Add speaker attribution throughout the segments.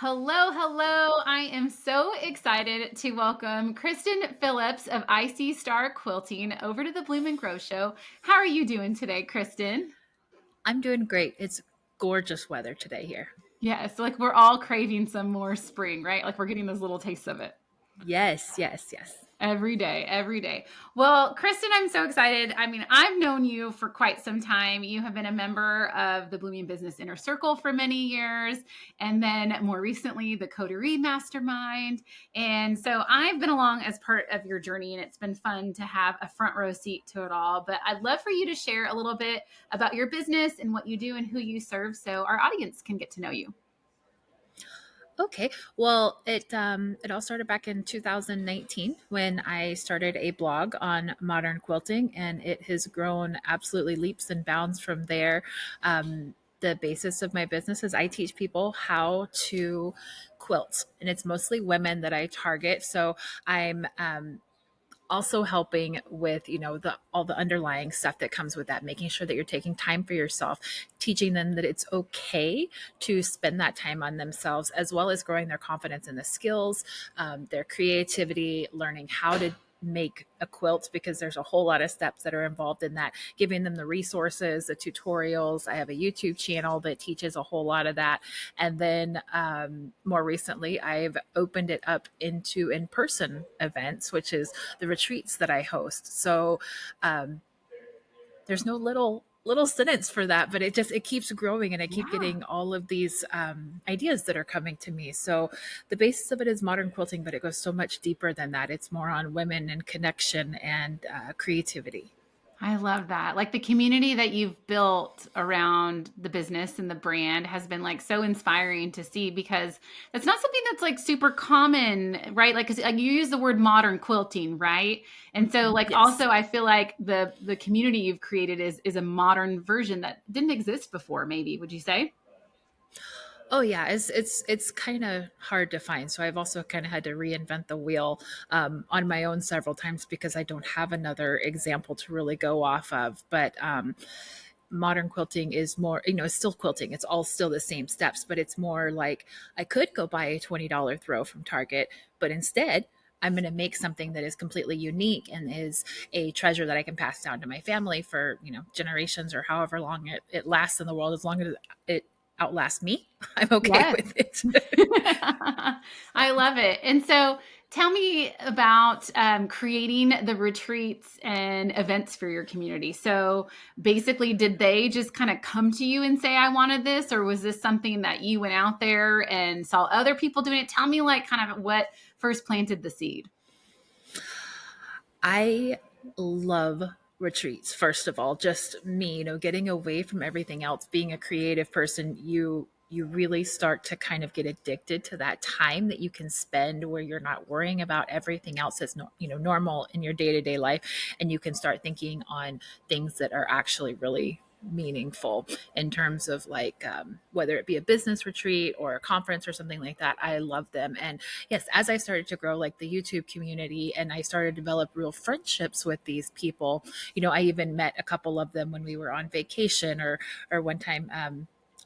Speaker 1: Hello, hello. I am so excited to welcome Christen Phillips of I See Star Quilting over to the Bloom and Grow Show. How are you doing today, Kristen?
Speaker 2: I'm doing great. It's gorgeous weather today here.
Speaker 1: Yes, like we're all craving some more spring, right? Like we're getting those little tastes of it.
Speaker 2: Yes, yes, yes.
Speaker 1: Every day, every day. Well, Kristen, I'm so excited. I mean, I've known you for quite some time. You have been a member of the Blooming Business Inner Circle for many years, and then more recently, the Coterie Mastermind. And so I've been along as part of your journey, and it's been fun to have a front row seat to it all. But I'd love for you to share a little bit about your business and what you do and who you serve so our audience can get to know you.
Speaker 2: Okay. Well, it all started back in 2019 when I started a blog on modern quilting, and it has grown absolutely leaps and bounds from there. The basis of my business is I teach people how to quilt, and it's mostly women that I target. So I'm also helping with the all the underlying stuff that comes with that, making sure that you're taking time for yourself, teaching them that it's okay to spend that time on themselves, as well as growing their confidence in the skills, their creativity, learning how to make a quilt, because there's a whole lot of steps that are involved in that, giving them the resources, the tutorials. I have a YouTube channel that teaches a whole lot of that. And then more recently, I've opened it up into in-person events, which is the retreats that I host. So there's no little sentence for that, but it keeps growing, and I keep
Speaker 1: Yeah.
Speaker 2: getting all of these ideas that are coming to me. So the basis of it is modern quilting, but it goes so much deeper than that. It's more on women and connection and creativity.
Speaker 1: I love that. Like the community that you've built around the business and the brand has been like so inspiring to see, because it's not something that's like super common, right? Like, 'cause, like you use the word modern quilting, right? And so like
Speaker 2: Yes.
Speaker 1: also I feel like the community you've created is a modern version that didn't exist before, maybe, would you say?
Speaker 2: Oh yeah, it's kind of hard to find. So I've also kind of had to reinvent the wheel on my own several times, because I don't have another example to really go off of. But modern quilting is more, it's still quilting. It's all still the same steps, but it's more like I could go buy a $20 throw from Target, but instead I'm going to make something that is completely unique and is a treasure that I can pass down to my family for, generations, or however long it lasts in the world. As long as it outlasts me, I'm okay
Speaker 1: Yes.
Speaker 2: with it.
Speaker 1: I love it. And so tell me about creating the retreats and events for your community. So basically, did they just kind of come to you and say, I wanted this? Or was this something that you went out there and saw other people doing it? Tell me, like, kind of what first planted the seed.
Speaker 2: I love retreats. First of all, just me, getting away from everything else, being a creative person, you really start to kind of get addicted to that time that you can spend where you're not worrying about everything else that's normal in your day-to-day life, and you can start thinking on things that are actually really meaningful, in terms of like whether it be a business retreat or a conference or something like that. I love them. And yes, as I started to grow like the YouTube community, and I started to develop real friendships with these people, I even met a couple of them when we were on vacation, or one time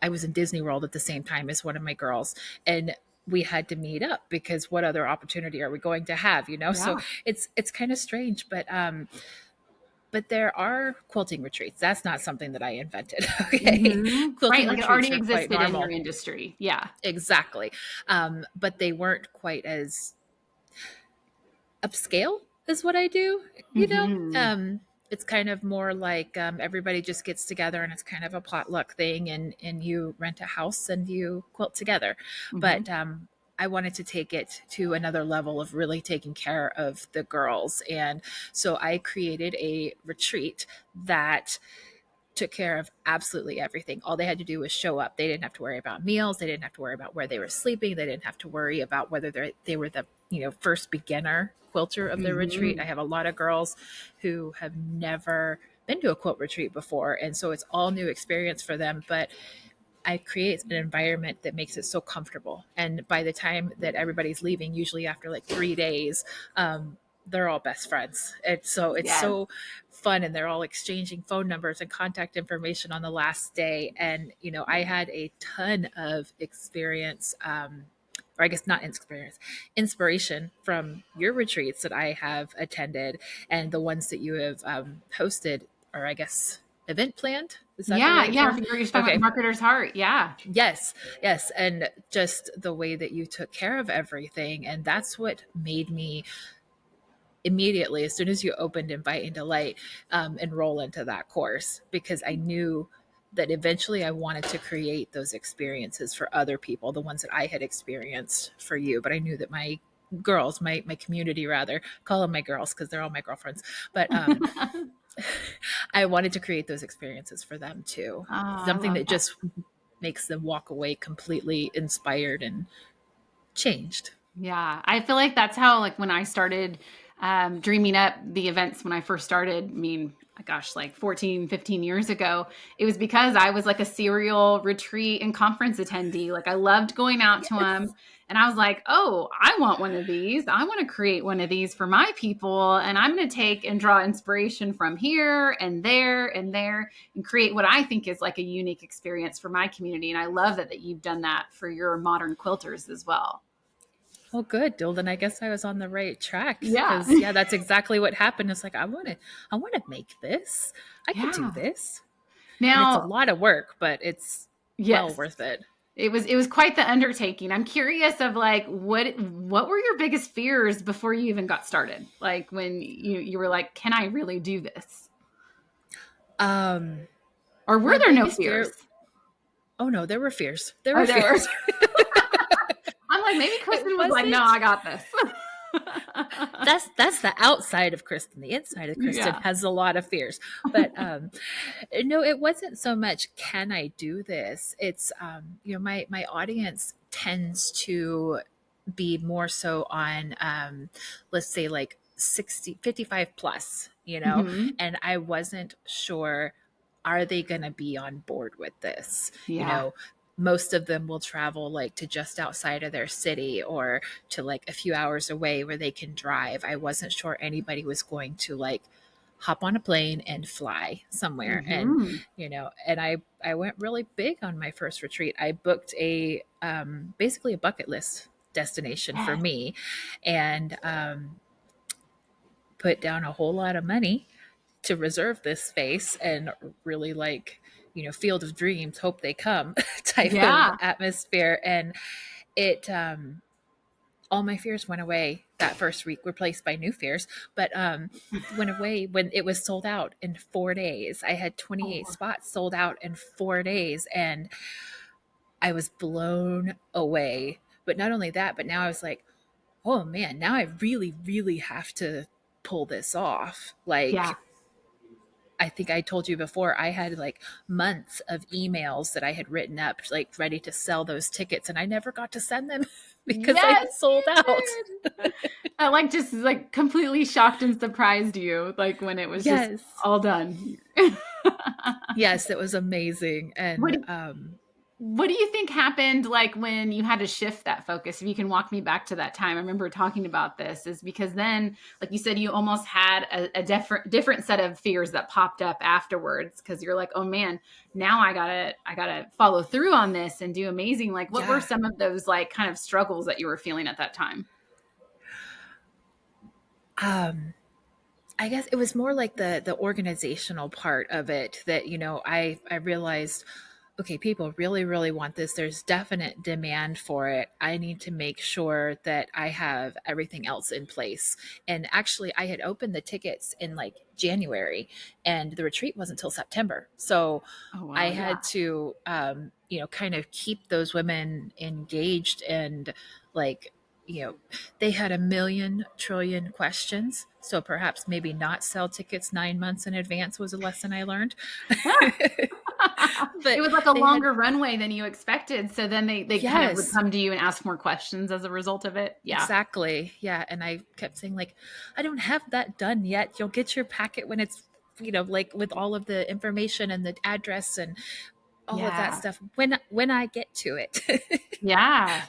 Speaker 2: I was in Disney World at the same time as one of my girls, and we had to meet up, because what other opportunity are we going to have, so
Speaker 1: Yeah.
Speaker 2: it's kind of strange. But there are quilting retreats. That's not something that I invented. Okay.
Speaker 1: Right.
Speaker 2: Quilting
Speaker 1: Like it
Speaker 2: retreats
Speaker 1: already
Speaker 2: are quite
Speaker 1: existed in your
Speaker 2: normal.
Speaker 1: industry. Yeah.
Speaker 2: Exactly. But they weren't quite as upscale as what I do,
Speaker 1: Hmm.
Speaker 2: it's kind of more like everybody just gets together, and it's kind of a potluck thing, and you rent a house and you quilt together.
Speaker 1: Hmm.
Speaker 2: But I wanted to take it to another level of really taking care of the girls. And so I created a retreat that took care of absolutely everything. All they had to do was show up. They didn't have to worry about meals. They didn't have to worry about where they were sleeping. They didn't have to worry about whether they were the first beginner quilter of the retreat. I
Speaker 1: Hmm.
Speaker 2: have a lot of girls who have never been to a quilt retreat before, and so it's all new experience for them. But I create an environment that makes it so comfortable. And by the time that everybody's leaving, usually after like 3 days, they're all best friends. And so it's
Speaker 1: Yes.
Speaker 2: so fun, and they're all exchanging phone numbers and contact information on the last day. And, I had a ton of experience. or I guess not inspiration from your retreats that I have attended and the ones that you have hosted, or I guess event planned. Is that the
Speaker 1: Yeah,
Speaker 2: right
Speaker 1: yeah. I
Speaker 2: term?
Speaker 1: think you're just talking
Speaker 2: Okay.
Speaker 1: about Marketer's Heart. Yeah.
Speaker 2: Yes, yes. And just the way that you took care of everything. And that's what made me immediately, as soon as you opened Invite into Light, enroll into that course, because I knew that eventually I wanted to create those experiences for other people, the ones that I had experienced for you. But I knew that my girls, my community rather, call them my girls because they're all my girlfriends, but I wanted to create those experiences for them too.
Speaker 1: Oh, I
Speaker 2: Something
Speaker 1: love
Speaker 2: that
Speaker 1: that.
Speaker 2: just makes them walk away completely inspired and changed.
Speaker 1: Yeah, I feel like that's how, like, when I started dreaming up the events when I first started, I mean, gosh, like 14, 15 years ago, it was because I was like a serial retreat and conference attendee. Like, I loved going out to them.
Speaker 2: Yes.
Speaker 1: And I was like, oh, I want one of these. I want to create one of these for my people. And I'm going to take and draw inspiration from here and there and there and create what I think is like a unique experience for my community. And I love that you've done that for your modern quilters as well.
Speaker 2: Well, good. Well, then I guess I was on the right track,
Speaker 1: Yeah.
Speaker 2: because yeah, that's exactly what happened. It's like I want to make this. I could do
Speaker 1: Yeah.
Speaker 2: this, and it's a
Speaker 1: Now,
Speaker 2: lot of work, but it's well
Speaker 1: yes,
Speaker 2: worth it.
Speaker 1: it was quite the undertaking. I'm curious of like what were your biggest fears before you even got started? Like when you were like, can I really do this?
Speaker 2: Um,
Speaker 1: Or were
Speaker 2: my
Speaker 1: there no
Speaker 2: biggest
Speaker 1: fears?
Speaker 2: fear. Oh no, there were fears. There
Speaker 1: Oh,
Speaker 2: were
Speaker 1: there were.
Speaker 2: fears.
Speaker 1: I'm like, maybe
Speaker 2: It
Speaker 1: Kristen was like, no,
Speaker 2: wasn't.
Speaker 1: I got this.
Speaker 2: That's the outside of Kristen. The inside of Kristen
Speaker 1: Yeah.
Speaker 2: has a lot of fears. But no, it wasn't so much can I do this. It's my audience tends to be more so on let's say like 60, 55 plus,
Speaker 1: Hmm.
Speaker 2: and I wasn't sure, are they going to be on board with this?
Speaker 1: Yeah.
Speaker 2: Most of them will travel like to just outside of their city or to like a few hours away where they can drive. I wasn't sure anybody was going to like hop on a plane and fly somewhere. And
Speaker 1: Hmm.
Speaker 2: and I went really big on my first retreat. I booked a basically a bucket list destination for
Speaker 1: Yes.
Speaker 2: me, and put down a whole lot of money to reserve this space, and really like field of dreams, hope they come type of
Speaker 1: Yeah.
Speaker 2: atmosphere. And it all my fears went away that first week, replaced by new fears, but went away when it was sold out in 4 days. I had 28
Speaker 1: Oh,
Speaker 2: spots sold out in 4 days, and I was blown away. But not only that, but now I was like, oh man, now I really, really have to pull this off.
Speaker 1: yeah.
Speaker 2: Like, I think I told you before, I had like months of emails that I had written up, like ready to sell those tickets, and I never got to send them because I
Speaker 1: Yes,
Speaker 2: had sold out.
Speaker 1: you did. I like just like completely shocked and surprised you, like when it was just
Speaker 2: Yes.
Speaker 1: all done.
Speaker 2: Yes, it was amazing.
Speaker 1: What
Speaker 2: And
Speaker 1: do, what do you think happened like when you had to shift that focus? If you can walk me back to that time. I remember talking about this is because then, like you said, you almost had a different set of fears that popped up afterwards because you're like, oh man, now I gotta follow through on this and do amazing. Like what were
Speaker 2: yeah.
Speaker 1: some of those like kind of struggles that you were feeling at that time?
Speaker 2: Um, I guess it was more like the organizational part of it that I realized, okay, people really really want this. There's definite demand for it. I need to make sure that I have everything else in place. And actually, I had opened the tickets in like January, and the retreat wasn't until September. So
Speaker 1: Oh
Speaker 2: I
Speaker 1: wow, yeah.
Speaker 2: had to kind of keep those women engaged, and like they had a million trillion questions. So perhaps maybe not sell tickets 9 months in advance was a lesson I learned.
Speaker 1: It
Speaker 2: But
Speaker 1: was like a
Speaker 2: they had,
Speaker 1: longer runway than you expected. So then they kind of would
Speaker 2: yes,
Speaker 1: come to you and ask more questions as a result of it. Yeah.
Speaker 2: exactly. Yeah. And I kept saying, like, I don't have that done yet. You'll get your packet when it's, like with all of the information and the address and all of that
Speaker 1: Yeah.
Speaker 2: stuff when I get to it.
Speaker 1: Yeah.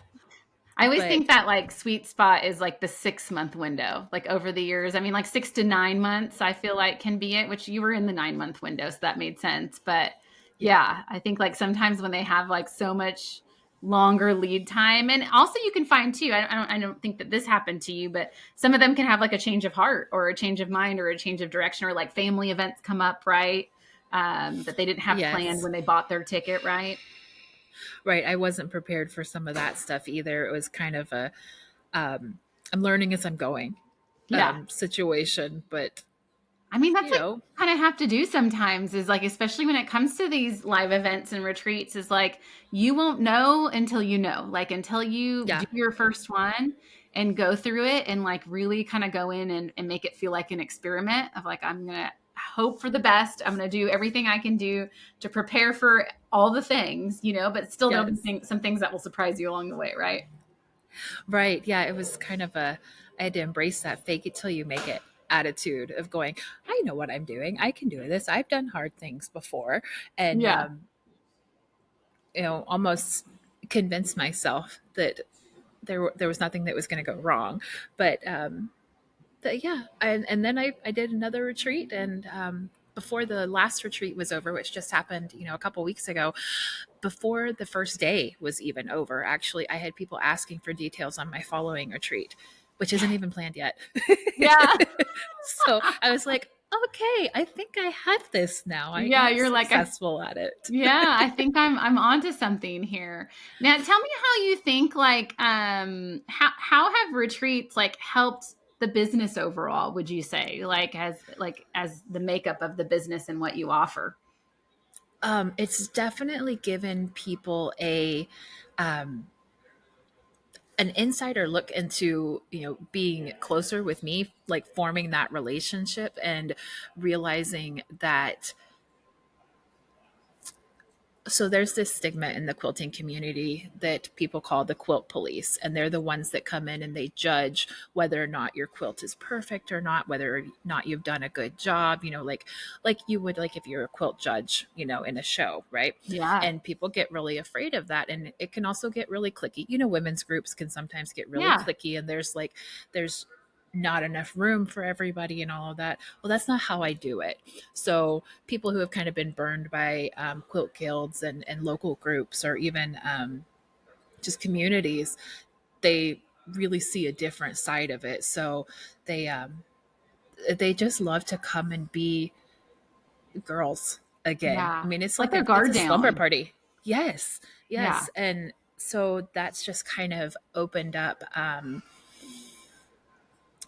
Speaker 1: I always
Speaker 2: But
Speaker 1: think that like sweet spot is like the 6 month window, like over the years. I mean, like 6 to 9 months, I feel like can be it, which you were in the 9 month window. So that made sense. But
Speaker 2: yeah,
Speaker 1: yeah, I think like sometimes when they have like so much longer lead time. And also you can find too, I don't think that this happened to you, but some of them can have like a change of heart or a change of mind or a change of direction, or like family events come up, right? That they didn't have planned
Speaker 2: Yes.
Speaker 1: when they bought their ticket, right?
Speaker 2: Right. I wasn't prepared for some of that stuff either. It was kind of a I'm learning as I'm going
Speaker 1: Yeah.
Speaker 2: situation, but
Speaker 1: I mean, that's
Speaker 2: you
Speaker 1: like
Speaker 2: know,
Speaker 1: kind of have to do sometimes, is like, especially when it comes to these live events and retreats, is like, you won't know until you know, like until you do
Speaker 2: yeah.
Speaker 1: your first one and go through it and like really kind of go in and make it feel like an experiment of like, I'm going to hope for the best. I'm going to do everything I can do to prepare for all the things, but still there'll be
Speaker 2: Yes.
Speaker 1: some things that will surprise you along the way. Right.
Speaker 2: Right. Yeah. It was kind of I had to embrace that fake it till you make it attitude of going, I know what I'm doing. I can do this. I've done hard things before. And,
Speaker 1: Yeah.
Speaker 2: almost convince myself that there was nothing that was going to go wrong. But yeah, and then I did another retreat, and before the last retreat was over, which just happened, a couple weeks ago, before the first day was even over, actually, I had people asking for details on my following retreat, which isn't even planned yet.
Speaker 1: Yeah.
Speaker 2: So I was like, okay, I think I have this now. I
Speaker 1: Yeah.
Speaker 2: am
Speaker 1: You're like,
Speaker 2: successful at it.
Speaker 1: yeah, I think I'm onto something here. Now, tell me how you think like how have retreats like helped the business overall, would you say? Like as the makeup of the business and what you offer?
Speaker 2: It's definitely given people um, an insider look into being closer with me, like forming that relationship and realizing that. So there's this stigma in the quilting community that people call the quilt police, and they're the ones that come in and they judge whether or not your quilt is perfect or not, whether or not you've done a good job, like you would, like if you're a quilt judge, in a show, right?
Speaker 1: Yeah.
Speaker 2: And people get really afraid of that, and it can also get really clicky. Women's groups can sometimes get really
Speaker 1: Yeah.
Speaker 2: clicky, and there's not enough room for everybody and all of that. Well, that's not how I do it. So people who have kind of been burned by quilt guilds and local groups, or even just communities, they really see a different side of it. So they um, they just love to come and be girls again. I
Speaker 1: Yeah.
Speaker 2: mean, it's
Speaker 1: Let
Speaker 2: like
Speaker 1: their
Speaker 2: it's
Speaker 1: guard
Speaker 2: a slumber
Speaker 1: down.
Speaker 2: party. Yes,
Speaker 1: Yeah.
Speaker 2: yes, and so that's just kind of opened up.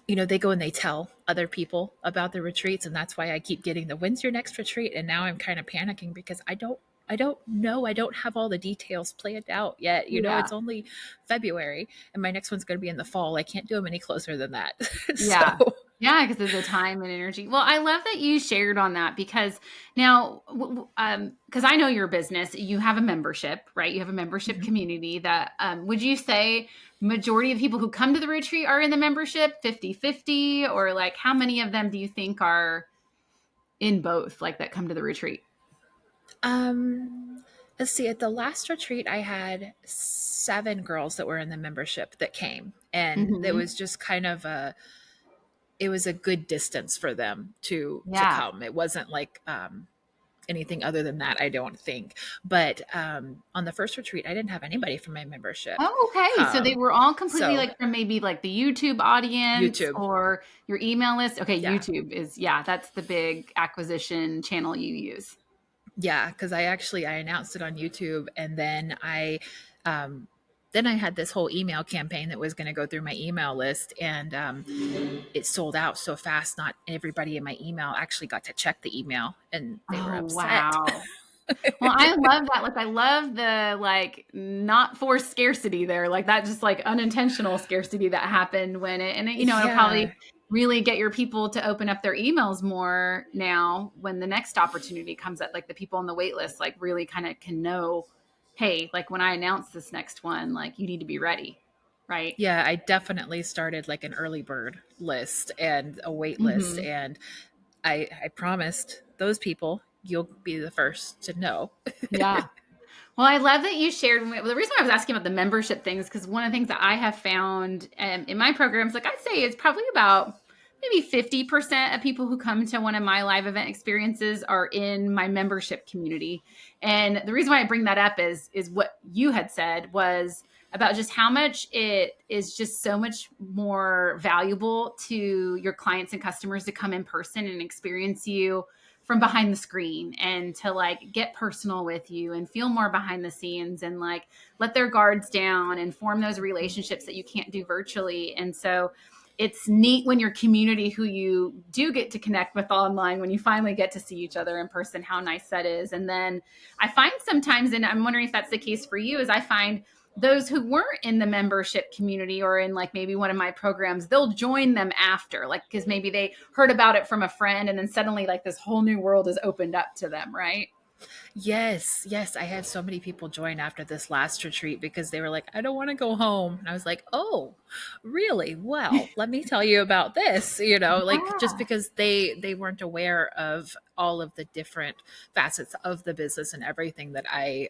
Speaker 2: They go and they tell other people about the retreats, and that's why I keep getting the when's your next retreat, and now I'm kind of panicking because I don't know. I don't have all the details planned out yet. It's
Speaker 1: Yeah.
Speaker 2: only February, and my next one's going to be in the fall. I can't do them any closer than that.
Speaker 1: Yeah.
Speaker 2: So
Speaker 1: Yeah, because of the time and energy. Well, I love that you shared on that, because now, because I know your business, you have a membership, right? You have a membership
Speaker 2: mhm.
Speaker 1: community that, would you say majority of the people who come to the retreat are in the membership 50-50, or like how many of them do you think are in both, like that come to the retreat?
Speaker 2: um, let's see. At the last retreat, I had 7 girls that were in the membership that came, and it
Speaker 1: Hmm.
Speaker 2: was just kind of it was a good distance for them to
Speaker 1: Yeah.
Speaker 2: come. It wasn't like anything other than that, I don't think. But on the first retreat, I didn't have anybody from my membership
Speaker 1: Oh, okay. So they
Speaker 2: come.
Speaker 1: were all completely
Speaker 2: So
Speaker 1: like from maybe like the YouTube audience
Speaker 2: YouTube,
Speaker 1: or your email list. Okay,
Speaker 2: yeah,
Speaker 1: YouTube is, yeah, that's the big acquisition channel you use.
Speaker 2: yeah, because I announced it on YouTube, and um, then I had this whole email campaign that was going to go through my email list, and it sold out so fast. Not everybody in my email actually got to check the email, and they were
Speaker 1: Oh,
Speaker 2: upset.
Speaker 1: wow. Well, I love that. Like, I love the like not forced scarcity there. Like that, just like unintentional scarcity that happened when it'll
Speaker 2: Yeah,
Speaker 1: probably really get your people to open up their emails more now when the next opportunity comes up. Like the people on the wait list, like really kind of can know, hey, like when I announce this next one, like you need to be ready. Right.
Speaker 2: yeah, I definitely started like an early bird list and a wait list,
Speaker 1: Hmm.
Speaker 2: and I promised those people you'll be the first to know.
Speaker 1: Yeah. Well, I love that you shared. Well, the reason I was asking about the membership things, because one of the things that I have found in my programs, like I say, it's probably about maybe 50% of people who come to one of my live event experiences are in my membership community. And the reason why I bring that up is what you had said was about just how much it is just so much more valuable to your clients and customers to come in person and experience you from behind the screen, and to like get personal with you and feel more behind the scenes and like let their guards down and form those relationships that you can't do virtually. And so it's neat when your community who you do get to connect with online, when you finally get to see each other in person, how nice that is. And then I find sometimes, and I'm wondering if that's the case for you, is I find those who weren't in the membership community or in like maybe one of my programs, they'll join them after, like, because maybe they heard about it from a friend and then suddenly like this whole new world is opened up to them, right?
Speaker 2: Yes, yes. I had so many people join after this last retreat because they were like, I don't want to go home. And I was like, oh, really? Well, let me tell you about this, like just
Speaker 1: Yeah.
Speaker 2: because they weren't aware of all of the different facets of the business and everything that I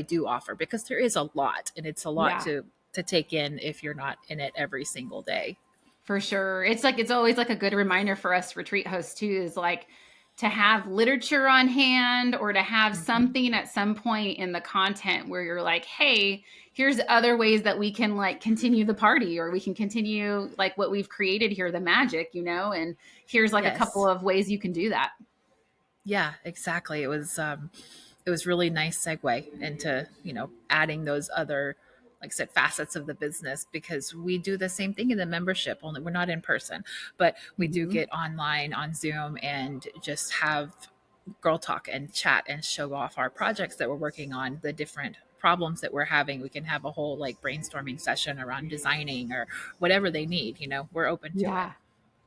Speaker 2: do offer, because there is a lot, and it's a lot
Speaker 1: Yeah.
Speaker 2: to take in if you're not in it every single day.
Speaker 1: For sure. It's like it's always like a good reminder for us retreat hosts too, is like to have literature on hand or to have
Speaker 2: Mhm.
Speaker 1: something at some point in the content where you're like, hey, here's other ways that we can like continue the party, or we can continue like what we've created here, the magic, and here's like a couple
Speaker 2: Yes.
Speaker 1: of ways you can do that.
Speaker 2: Yeah, exactly. It was really nice segue into, adding those other, like I said, facets of the business, because we do the same thing in the membership, only we're not in person, but we do
Speaker 1: Mhm.
Speaker 2: get online on Zoom and just have girl talk and chat and show off our projects that we're working on, the different problems that we're having. We can have a whole like brainstorming session around designing or whatever they need, we're open to it.
Speaker 1: Yeah.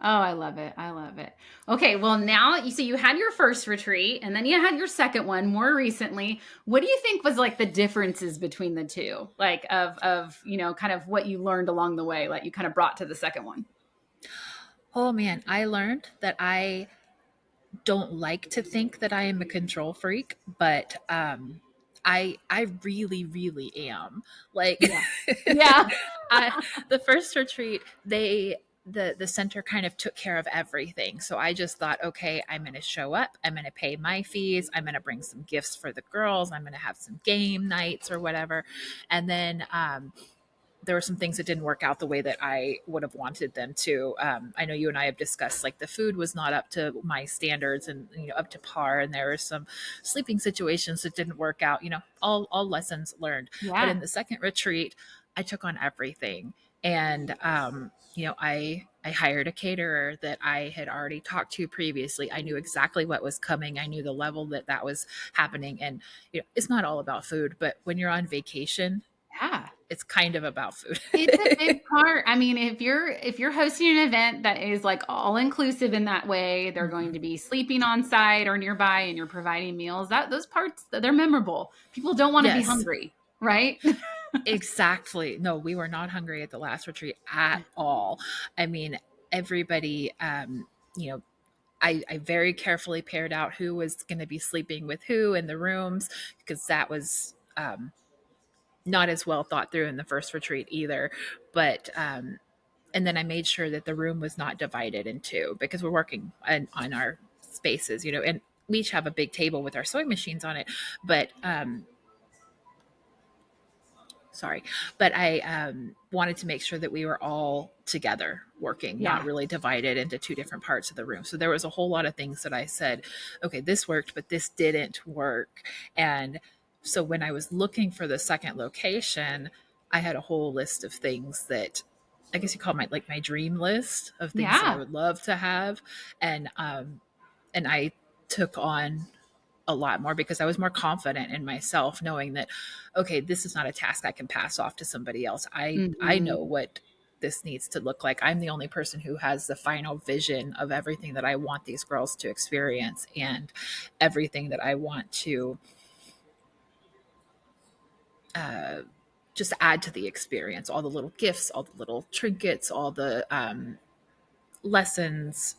Speaker 1: Oh, I love it. I love it. Okay, well now you see you had your first retreat and then you had your second one more recently. What do you think was like the differences between the two? Like of kind of what you learned along the way, like you kind of brought to the second one.
Speaker 2: Oh man, I learned that I don't like to think that I am a control freak, but I really really am. Like
Speaker 1: Yeah. Yeah.
Speaker 2: I the first retreat, the center kind of took care of everything. So I just thought, okay, I'm going to show up, I'm going to pay my fees, I'm going to bring some gifts for the girls, I'm going to have some game nights or whatever. And then there were some things that didn't work out the way that I would have wanted them to. I know you and I have discussed like the food was not up to my standards and up to par, and there were some sleeping situations that didn't work out. All lessons learned. But in
Speaker 1: Yeah.
Speaker 2: the second retreat, I took on everything, and I hired a caterer that I had already talked to previously. I knew exactly what was coming. I knew the level that was happening, and it's not all about food, but when you're on vacation,
Speaker 1: Yeah.
Speaker 2: it's kind of about food.
Speaker 1: It's a big part. I mean, if you're hosting an event that is like all inclusive in that way, they're going to
Speaker 2: Mhm.
Speaker 1: be sleeping on site or nearby and you're providing meals. That those parts, they're memorable. People don't want to be
Speaker 2: Yes,
Speaker 1: hungry, right?
Speaker 2: exactly. No, we were not hungry at the last retreat at all. I mean, everybody, you know, I very carefully paired out who was going to be sleeping with who in the rooms, because that was not as well thought through in the first retreat either. But and then I made sure that the room was not divided in two, because we're working on our spaces, and we each have a big table with our sewing machines on it. But sorry, but I wanted to make sure that we were all together working, not
Speaker 1: Yeah.
Speaker 2: really divided into two different parts of the room. So there was a whole lot of things that I said, okay, this worked, but this didn't work. And so when I was looking for the second location, I had a whole list of things that I guess you call my dream list of things that I
Speaker 1: Yeah.
Speaker 2: would love to have. And I took on a lot more because I was more confident in myself, knowing that, okay, this is not a task I can pass off to somebody else. I know
Speaker 1: Mhm.
Speaker 2: what this needs to look like. I'm the only person who has the final vision of everything that I want these girls to experience, and everything that I want to uh, just add to the experience. All the little gifts, all the little trinkets, all the lessons,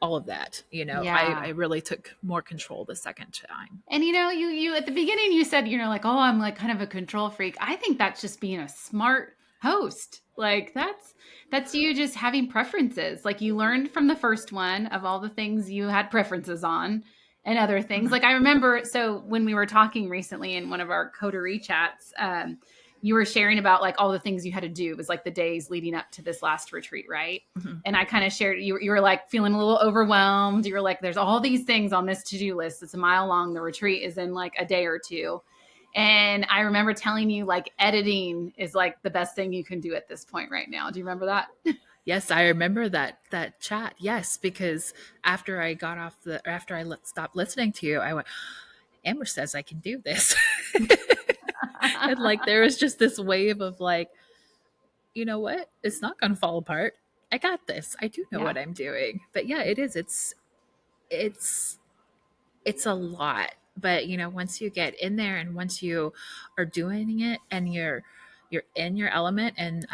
Speaker 2: all of that. I
Speaker 1: Yeah.
Speaker 2: really took more control the second time.
Speaker 1: And you at the beginning you said, like, "Oh, I'm like kind of a control freak." I think that's just being a smart host. Like that's you just having preferences. Like you learned from the first one of all the things you had preferences on and other things.
Speaker 2: Mhm.
Speaker 1: Like I remember, so when we were talking recently in one of our coterie chats, you were sharing about like all the things you had to do. It was like the days leading up to this last retreat, right?
Speaker 2: Mhm.
Speaker 1: And I kind of shared, you were like feeling a little overwhelmed. You were like, there's all these things on this to-do list. It's a mile long. The retreat is in like a day or two. And I remember telling you like editing is like the best thing you can do at this point right now. Do you remember that?
Speaker 2: Yes, I remember that chat. Yes, because after stopped listening to you, I went, Amber says I can do this. And like there was just this wave of like, you know what? It's not going to fall apart. I got this. I do know
Speaker 1: Yeah.
Speaker 2: what I'm doing. But yeah, it is. It's it's a lot. But you know, once you get in there and once you are doing it and you're in your element, and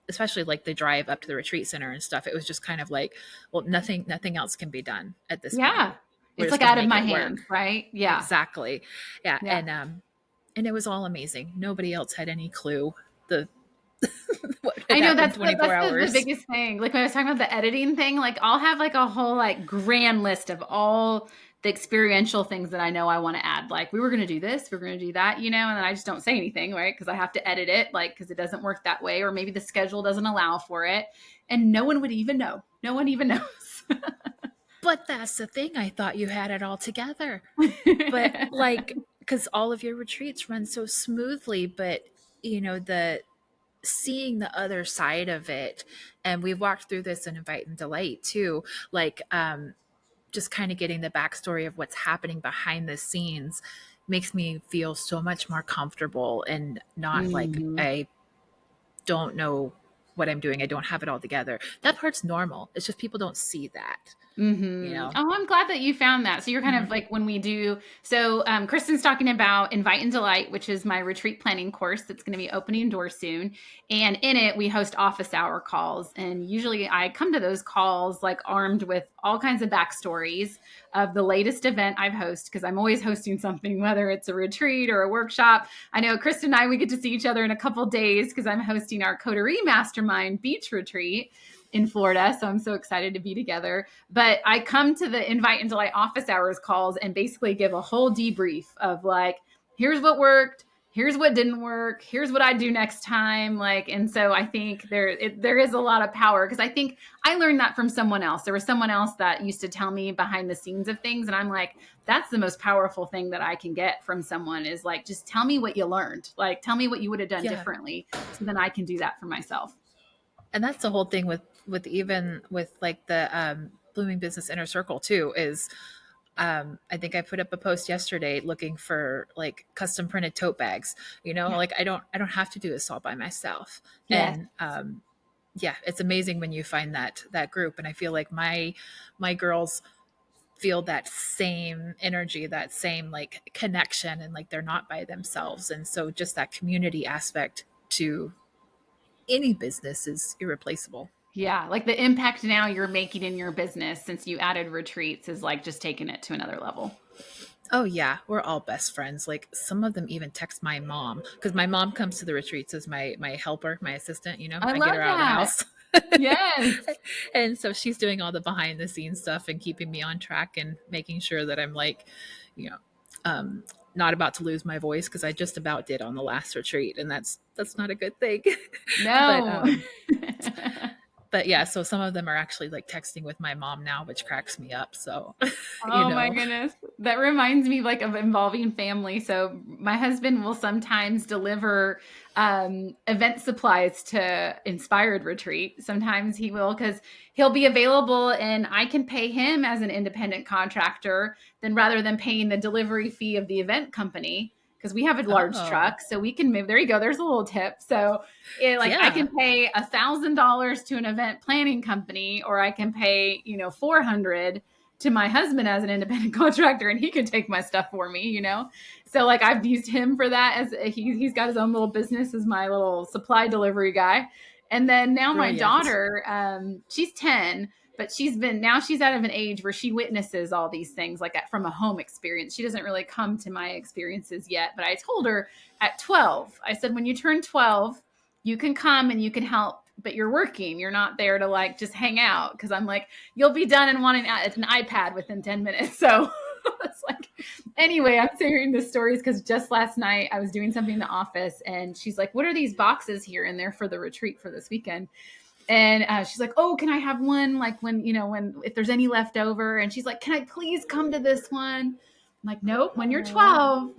Speaker 2: especially like the drive up to the retreat center and stuff, it was just kind of like, well, nothing else can be done at this point.
Speaker 1: Yeah.
Speaker 2: We're
Speaker 1: It's
Speaker 2: just
Speaker 1: like
Speaker 2: going to
Speaker 1: out of
Speaker 2: make
Speaker 1: my
Speaker 2: it work.
Speaker 1: hands, right? Yeah.
Speaker 2: Exactly. Yeah.
Speaker 1: Yeah.
Speaker 2: And it was all amazing. Nobody else had any clue the what had
Speaker 1: I know
Speaker 2: happened
Speaker 1: that's the,
Speaker 2: 24
Speaker 1: that's the
Speaker 2: hours.
Speaker 1: biggest thing. Like when I was talking about the editing thing, like I'll have like a whole like grand list of all the experiential things that I know I want to add. Like we were going to do this, we're going to do that, you know, and then I just don't say anything, right? Because I have to edit it, like because it doesn't work that way, or maybe the schedule doesn't allow for it, and no one would even know. No one even knows.
Speaker 2: But that's the thing. I thought you had it all together. But like, because all of your retreats run so smoothly, but you know, the seeing the other side of it, and we've walked through this in Invite and Delight too, like just kind of getting the backstory of what's happening behind the scenes makes me feel so much more comfortable and not like
Speaker 1: Mhm.
Speaker 2: I don't know what I'm doing. I don't have it all together. That part's normal. It's just people don't see that, you
Speaker 1: Mm-hmm.
Speaker 2: know?
Speaker 1: Oh, I'm glad that you found that. So you're kind
Speaker 2: Mm-hmm.
Speaker 1: of like when we do. So Kristen's talking about Invite and Delight, which is my retreat planning course that's going to be opening doors soon. And in it, we host office hour calls. And usually I come to those calls like armed with all kinds of backstories of the latest event I've hosted, because I'm always hosting something, whether it's a retreat or a workshop. I know Kristen and I, we get to see each other in a couple days because I'm hosting our Coterie Mastermind Beach Retreat in Florida. So I'm so excited to be together. But I come to the Invite and Delight office hours calls and basically give a whole debrief of like, here's what worked, here's what didn't work, here's what I do next time. Like, and so I think there is a lot of power, because I think I learned that from someone else. There was someone else that used to tell me behind the scenes of things, and I'm like, that's the most powerful thing that I can get from someone is like, just tell me what you learned, like tell me what you would have done
Speaker 2: Yeah.
Speaker 1: differently, so then I can do that for myself.
Speaker 2: And that's the whole thing with even with like the blooming business inner circle too is I think I put up a post yesterday looking for like custom printed tote bags, you know,
Speaker 1: Yeah.
Speaker 2: like I don't have to do this all by myself.
Speaker 1: Yes.
Speaker 2: And yeah, it's amazing when you find that group. And I feel like my girls feel that same energy, that same like connection, and like they're not by themselves. And so just that community aspect to any business is irreplaceable.
Speaker 1: Yeah, like the impact now you're making in your business since you added retreats is like just taking it to another level.
Speaker 2: Oh yeah, we're all best friends. Like some of them even text my mom because my mom comes to the retreats as my helper, my assistant. You know,
Speaker 1: I
Speaker 2: I get
Speaker 1: love
Speaker 2: her out of the
Speaker 1: that.
Speaker 2: house,
Speaker 1: Yes.
Speaker 2: and so she's doing all the behind the scenes stuff and keeping me on track and making sure that I'm like, you know, um, not about to lose my voice because I just about did on the last retreat, and that's not a good thing. but
Speaker 1: No.
Speaker 2: but yeah, so some of them are actually like texting with my mom now, which cracks me up. So, you
Speaker 1: Oh my
Speaker 2: know,
Speaker 1: goodness. That reminds me like of involving family. So my husband will sometimes deliver event supplies to Inspired Retreat. Sometimes he will, because he'll be available and I can pay him as an independent contractor, then rather than paying the delivery fee of the event company, because we have a large
Speaker 2: oh
Speaker 1: truck, so we can move. There you go. There's a little tip. So like I
Speaker 2: yeah,
Speaker 1: can pay $1,000 to an event planning company, or I can pay, 400 to my husband as an independent contractor, and he can take my stuff for me. So like I've used him for that, as he's got his own little business as my little supply delivery guy. And then now my
Speaker 2: brilliant.
Speaker 1: daughter, she's 10, but she's out of an age where she witnesses all these things like from a home experience. She doesn't really come to my experiences yet, but I told her at 12, I said, when you turn 12, you can come and you can help, but you're working. You're not there to like just hang out. Cause I'm like, you'll be done and want an iPad within 10 minutes. So it's like, anyway, I'm sharing the stories because just last night I was doing something in the office and she's like, what are these boxes here? And they're for the retreat for this weekend. And she's like, oh, can I have one? Like if there's any left over. And she's like, can I please come to this one? I'm like, nope, when you're 12,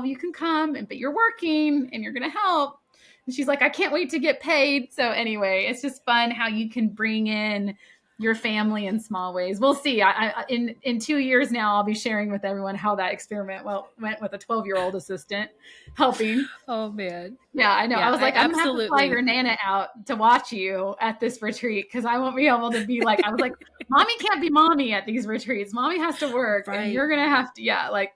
Speaker 1: you can come, but you're working and you're going to help. And she's like, I can't wait to get paid. So anyway, it's just fun how you can bring in your family in small ways. We'll see. In 2 years now, I'll be sharing with everyone how that experiment went with a 12-year-old assistant helping.
Speaker 2: Oh man.
Speaker 1: Yeah, I know.
Speaker 2: Yeah,
Speaker 1: I was
Speaker 2: I
Speaker 1: like, I'm gonna have to fly
Speaker 2: absolutely.
Speaker 1: your Nana out to watch you at this retreat because I won't be able to be like, I was like, mommy can't be mommy at these retreats. Mommy has to work, and
Speaker 2: Right.
Speaker 1: you're gonna have to, yeah, like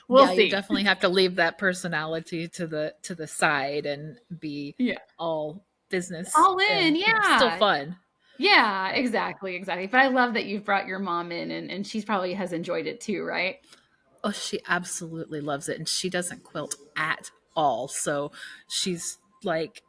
Speaker 1: we'll
Speaker 2: Yeah, you
Speaker 1: see.
Speaker 2: definitely have to leave that personality to the side and be
Speaker 1: Yeah,
Speaker 2: all business
Speaker 1: all in.
Speaker 2: and, still
Speaker 1: Yeah,
Speaker 2: fun.
Speaker 1: yeah,
Speaker 2: But
Speaker 1: exactly. But I love that you've brought your mom in, and she's probably has enjoyed it too, right?
Speaker 2: oh, she absolutely loves it and she doesn't quilt at all. So she's like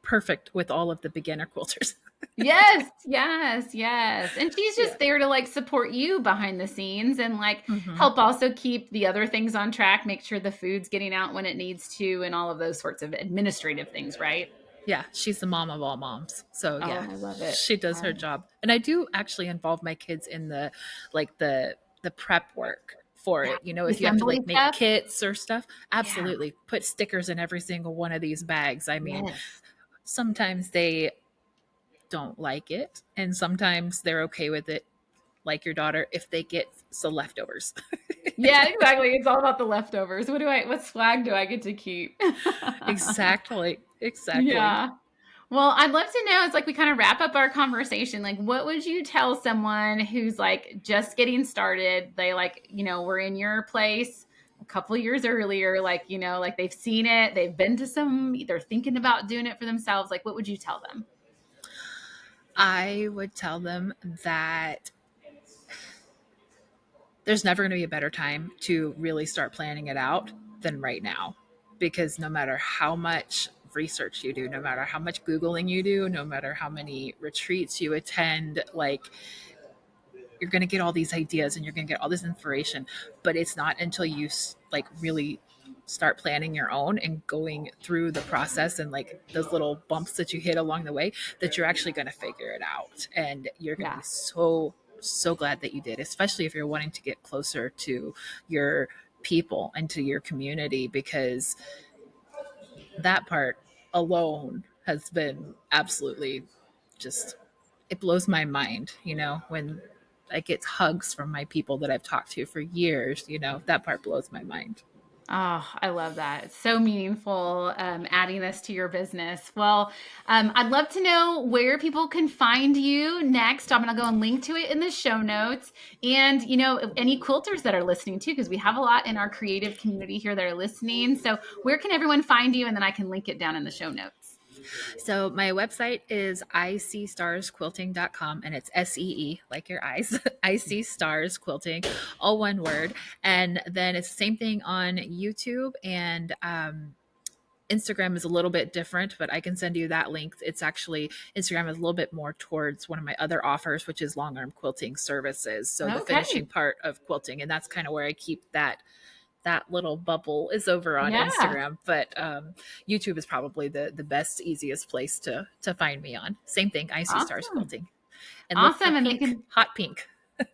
Speaker 2: perfect with all of the beginner quilters.
Speaker 1: Yes. And she's
Speaker 2: Yeah.
Speaker 1: just there to like support you behind the scenes and like
Speaker 2: Hmm.
Speaker 1: help also keep the other things on track, make sure the food's getting out when it needs to, and all of those sorts of administrative things, right?
Speaker 2: Yeah, she's the mom of all moms. So
Speaker 1: Oh,
Speaker 2: yeah,
Speaker 1: I love it.
Speaker 2: she does her job. And I do actually involve my kids in the like the prep work for
Speaker 1: Yeah.
Speaker 2: it.
Speaker 1: The
Speaker 2: If you have to
Speaker 1: assembly
Speaker 2: like make
Speaker 1: stuff.
Speaker 2: kits or stuff,
Speaker 1: Yeah.
Speaker 2: absolutely. Put stickers in every single one of these bags. I mean,
Speaker 1: Yes.
Speaker 2: sometimes they don't like it and sometimes they're okay with it, like your daughter, if they get some leftovers.
Speaker 1: Yeah, exactly. It's all about the leftovers. What swag do I get to keep?
Speaker 2: Exactly. Exactly.
Speaker 1: Yeah. Well, I'd love to know, it's like we kind of wrap up our conversation. Like, what would you tell someone who's like just getting started? They like, were in your place a couple years earlier, like, like they've seen it, they've been to they're thinking about doing it for themselves. Like, what would you tell them?
Speaker 2: I would tell them that there's never going to be a better time to really start planning it out than right now. Because no matter how much research you do, no matter how much Googling you do, no matter how many retreats you attend, like you're going to get all these ideas and you're going to get all this inspiration. But it's not until you like really start planning your own and going through the process and like those little bumps that you hit along the way that you're actually going to figure it out. And you're going to be
Speaker 1: Yeah.
Speaker 2: so glad that you did, especially if you're wanting to get closer to your people and to your community, because that part alone has been absolutely just, it blows my mind, when I get hugs from my people that I've talked to for years, that part blows my mind.
Speaker 1: Oh, I love that. It's so meaningful, adding this to your business. Well, I'd love to know where people can find you next. I'm going to go and link to it in the show notes. And, any quilters that are listening too, because we have a lot in our creative community here that are listening. So where can everyone find you? And then I can link it down in the show notes.
Speaker 2: So my website is iseestarsquilting.com and it's SEE, like your eyes. I See Stars Quilting, all one word. And then it's the same thing on YouTube, and Instagram is a little bit different, but I can send you that link. It's actually, Instagram is a little bit more towards one of my other offers, which is long arm quilting services. So the finishing
Speaker 1: Okay.
Speaker 2: part of quilting, and that's kind of where I keep that little bubble is over on
Speaker 1: Yeah.
Speaker 2: Instagram. But YouTube is probably the best, easiest place to find me on. Same thing, I See Stars
Speaker 1: Awesome.
Speaker 2: Quilting. And look for
Speaker 1: Awesome. And they
Speaker 2: pink,
Speaker 1: can
Speaker 2: hot pink.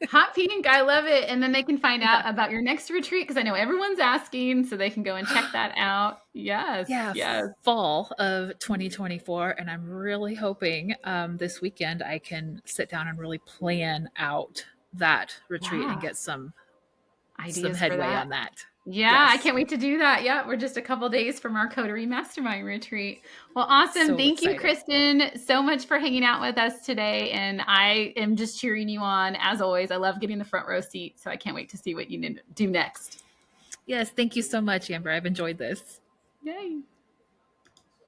Speaker 1: hot pink. I love it. And then they can find
Speaker 2: Yeah.
Speaker 1: out about your next retreat because I know everyone's asking, so they can go and check that out. Yes.
Speaker 2: Yeah,
Speaker 1: Yes.
Speaker 2: fall of 2024. And I'm really hoping this weekend I can sit down and really plan out that retreat and
Speaker 1: Yeah.
Speaker 2: get some
Speaker 1: Ideas for
Speaker 2: headway
Speaker 1: that.
Speaker 2: on that.
Speaker 1: Yeah, I
Speaker 2: Yes.
Speaker 1: can't wait to do that. Yeah, we're just a couple days from our Coterie Mastermind retreat. Well, awesome.
Speaker 2: So
Speaker 1: Thank you,
Speaker 2: excited.
Speaker 1: Kristen, so much for hanging out with us today. And I am just cheering you on as always. I love getting the front row seat, so I can't wait to see what you do next.
Speaker 2: Yes, thank you so much, Amber. I've enjoyed this.
Speaker 1: Yay.